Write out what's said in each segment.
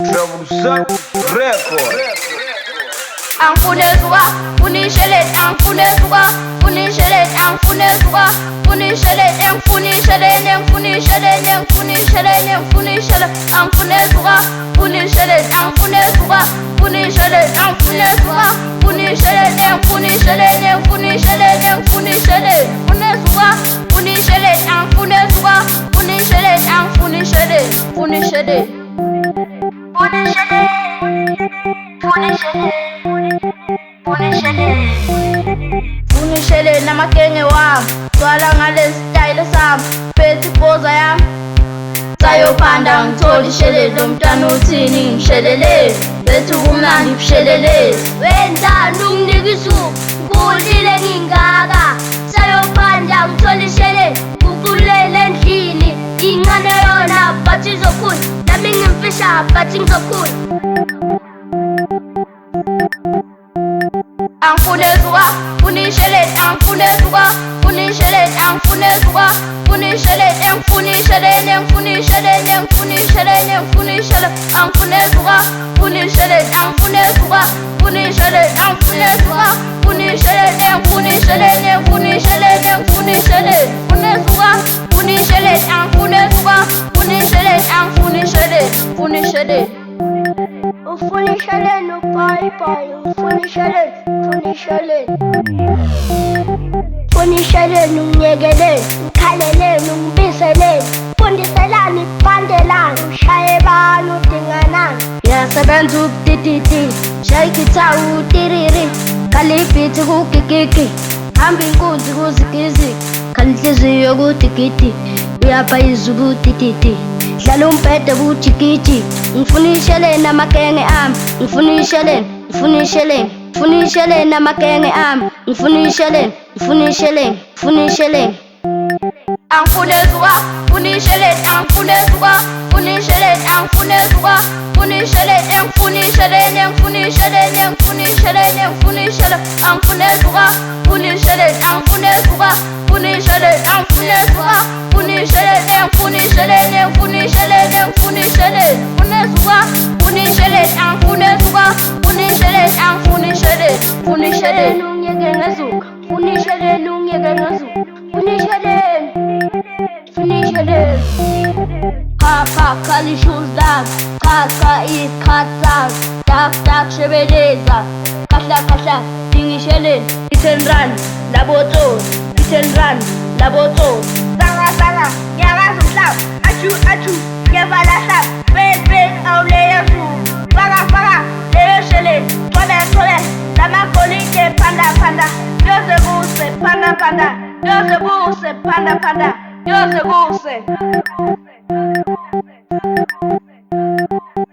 Revolution Record. Anfunezwa, funishelet, anfunezwa, funishelet, anfunezwa, funishelet, anfunishelet, anfunishelet, anfunishelet, anfunishelet, anfunezwa, funishelet, anfunezwa, funishelet, anfunezwa, funishelet, anfunishelet, anfunishelet, anfunishelet, funezwa, funishelet, anfunezwa, funishelet, anfunishelet, funishelet, Funishele na makenge wami Swala ngale style sami Phethi poza yami Sayopanda ngitholi shelele Lomntwana uthini ngishelele Bethu kumnandi bushelele Wenzani unginikisuku Nkulile ngingaka Sayopanda ngitholi shelele Kukulele endlini Ingane yona but izokhula Nami ngimfisha but ngizokhula Anfunezwa, funishelet, anfunezwa, funishelet, anfunezwa, funishelet, anfunishelet, anfunishelet, anfunishelet, anfunishelet, anfunezwa, funishelet, anfunezwa, funishelet, anfunezwa, funishelet, anfunishelet, anfunishelet, anfunishelet, funezwa, funishelet, anfunezwa, funishelet, anfunishelet, funishelet. Funishele no pai pai, funishele, funishele. Funishele no nyegele, khalele no mbisele. Fundiselani pandelani, shayebani udinganani. Yasebenza ukutititi, shayikitha utiriri. Khaliphithi kukikiki, hamba inkunzi kuzigizi. Khalinhliziyo kutikiti, uyaphayiza ukutititi. Dlala umbhede kujikiji, ngifunishele namakenge ami, ngifunishele, ngifunishele, ngifunishele namakenge ami, ngifunishele, ngifunishele, ngifunishele. Anfunezwa, funishelet, anfunezwa, funishelet, anfunezwa, funishelet, anfunishelet, anfunishelet, anfunishelet, anfunishelet, anfunezwa, funishelet, anfunezwa, funishelet, anfunezwa, funishelet, anfunishelet, anfunishelet, anfunishelet, funezwa, funishelet, anfunezwa, funishelet, anfunishelet, funishelet. Nungeke ngazuka, funishele nungeke ngazuka, funishele. Funishele. Kaka kali shuzdan, kaka iskatsan, tak shebeleza, kahla dingishelen, itenran laboto, itenran laboto. Sanga, nyakazumhlaba, achu, ngevalasha, bet, awuleya su. Faka, leyo shele, tole, lamagolide panda, yoze buse, panda, yoze buse, panda, yoze buse.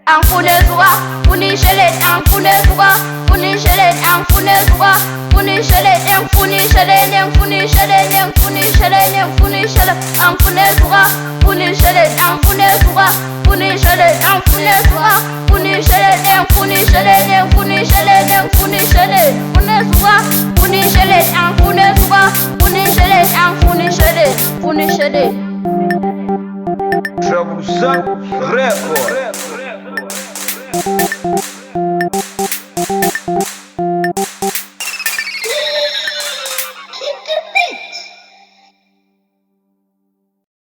Anfunezwa, funishelet, anfunezwa, funishelet, anfunezwa, funishelet, anfunishelet, anfunishelet, anfunishelet, anfunishelet, anfunezwa, funishelet, anfunezwa, funishelet, anfunezwa, funishelet, anfunishelet, anfunishelet, anfunishelet, funezwa, funishelet, anfunezwa, funishelet, anfunishelet, funishelet. Revolution Record.